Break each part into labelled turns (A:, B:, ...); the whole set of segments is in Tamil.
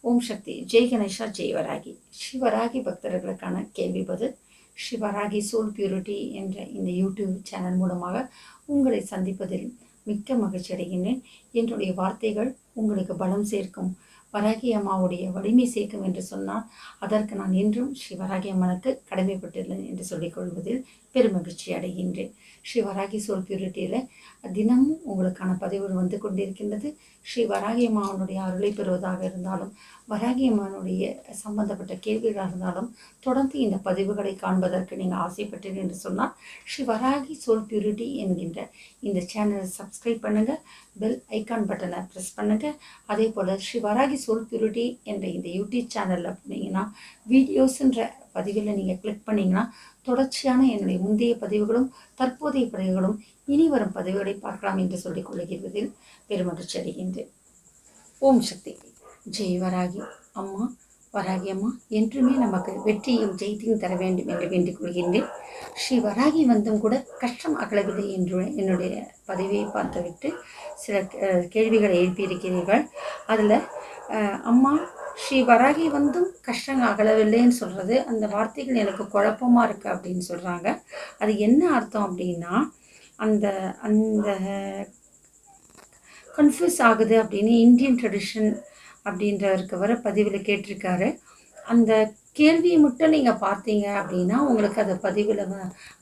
A: ஓம் சக்தி. ஜெய் கணேஷா, ஜெய் வராகி. ஸ்ரீவராகி பக்தர்களுக்கான கேள்வி பதில். ஸ்ரீவராகி சோல் பியூரிட்டி என்ற இந்த யூடியூப் சேனல் மூலமாக உங்களை சந்திப்பதில் மிக்க மகிழ்ச்சி அடைகின்றேன். என்னுடைய வார்த்தைகள் உங்களுக்கு பலம் சேர்க்கும், வராகி அம்மாவுடைய வலிமை சேர்க்கும் என்று சொன்னால் அதற்கு நான் என்றும் ஸ்ரீ வராகி அம்மனுக்கு கடமைப்பட்டுள்ளேன் என்று சொல்லிக்கொள்வதில் பெருமகிழ்ச்சி அடைகின்றேன். ஸ்ரீ வராகி சோல் பியூரிட்டியில் தினமும் உங்களுக்கான பதிவுகள் வந்து கொண்டிருக்கின்றது. ஸ்ரீ வராகி அம்மாவனுடைய அருளை பெறுவதாக இருந்தாலும், வராகி அம்மனுடைய சம்பந்தப்பட்ட கேள்விகளாக இருந்தாலும் தொடர்ந்து இந்த பதிவுகளை காண்பதற்கு நீங்கள் ஆசைப்பட்டீர்கள் என்று சொன்னால் ஸ்ரீ வராகி சோல் பியூரிட்டி என்கின்ற இந்த சேனலை சப்ஸ்கிரைப் பண்ணுங்கள், பெல் ஐக்கான் பட்டனை ப்ரெஸ் பண்ணுங்கள். அதே போல் ஸ்ரீ வராகி சோல் பியூரிட்டி என்ற இந்த யூடியூப் சேனலில் போனீங்கன்னா வீடியோஸுன்ற பதிவில் நீங்கள் கிளிக் பண்ணிங்கன்னா தொடர்ச்சியான என்னுடைய முந்தைய பதிவுகளும் தற்போதைய பதிவுகளும் இனி வரும் பதிவுகளை பார்க்கலாம் என்று சொல்லிக் கொள்ளுகிறதில் பெருமகிழ்ச்சி அடைகின்றேன். ஓம் சக்தி. ஜெய் வராகி அம்மா. வராகி அம்மா என்றுமே நமக்கு வெற்றியும் ஜெயித்தையும் தர வேண்டும் என்று வேண்டிக் கொள்கின்றேன். ஸ்ரீ வராகி வந்தும் கூட கஷ்டம் அகலவில்லை என்று என்னுடைய பதிவை பார்த்துவிட்டு சில கேள்விகளை எழுப்பியிருக்கிறீர்கள். அதில் அம்மா ஸ்ரீ வராகி வந்தும் கஷ்டம் அகலவில்லைன்னு சொல்கிறது, அந்த வார்த்தைகள் எனக்கு குழப்பமாக இருக்குது அப்படின்னு சொல்கிறாங்க. அது என்ன அர்த்தம் அப்படின்னா, அந்த அந்த கன்ஃபியூஸ் ஆகுது அப்படின்னு இந்தியன் ட்ரெடிஷன் அப்படின்றவருக்கு வர பதிவில் கேட்டிருக்காரு. அந்த கேள்வியை மட்டும் நீங்கள் பார்த்தீங்க அப்படின்னா உங்களுக்கு அந்த பதிவில்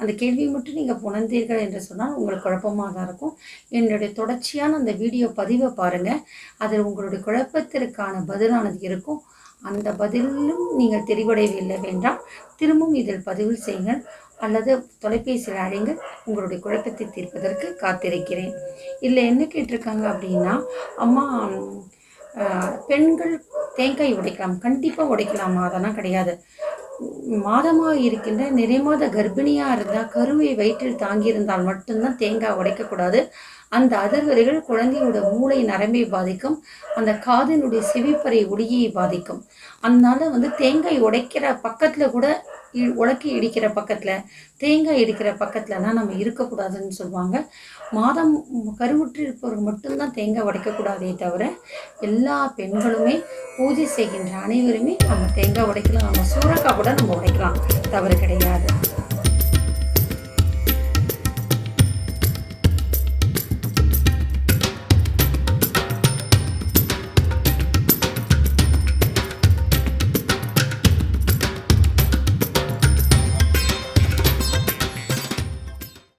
A: அந்த கேள்வியை மட்டும் நீங்கள் உணர்ந்தீர்கள் என்று சொன்னால் உங்களுக்கு குழப்பமாக தான் இருக்கும். என்னுடைய தொடர்ச்சியான அந்த வீடியோ பதிவை பாருங்கள், அதில் உங்களுடைய குழப்பத்திற்கான பதிலானது இருக்கும். அந்த பதிலும் நீங்கள் தெளிவடையவில்லை வேண்டாம், திரும்பவும் இதில் பதிவு செய்யுங்கள் அல்லது தொலைபேசியில் அழைங்கள், உங்களுடைய குழப்பத்தை தீர்ப்பதற்கு காத்திருக்கிறேன். இல்லை என்ன கேட்டிருக்காங்க அப்படின்னா, அம்மா பெண்கள் தேங்காய் உடைக்கலாம், கண்டிப்பாக உடைக்கலாமா? அதெல்லாம் கிடையாது. மாதமாக இருக்கின்ற நிறைமாத கர்ப்பிணியாக இருந்தால் கருவை வயிற்றில் தாங்கியிருந்தால் மட்டும்தான் தேங்காய் உடைக்கக்கூடாது. அந்த அதிர்வலைகள் குழந்தையோட மூளை நரம்பை பாதிக்கும், அந்த காதினுடைய செவிப்பறை ஒளியை பாதிக்கும். அதனால தேங்காய் உடைக்கிற பக்கத்தில் கூட உலக்கி இடிக்கிற பக்கத்தில் தேங்காய் இடிக்கிற பக்கத்துலலாம் நம்ம இருக்கக்கூடாதுன்னு சொல்லுவாங்க. மாதம் கருவுற்று இருப்பவர்கள் மட்டும்தான் தேங்காய் உடைக்கக்கூடாதே தவிர எல்லா பெண்களுமே பூஜை செய்கின்ற அனைவருமே நம்ம தேங்காய் உடைக்கலாம். நம்ம சூறக்காய் கூட நம்ம உடைக்கலாம், தவறு கிடையாது.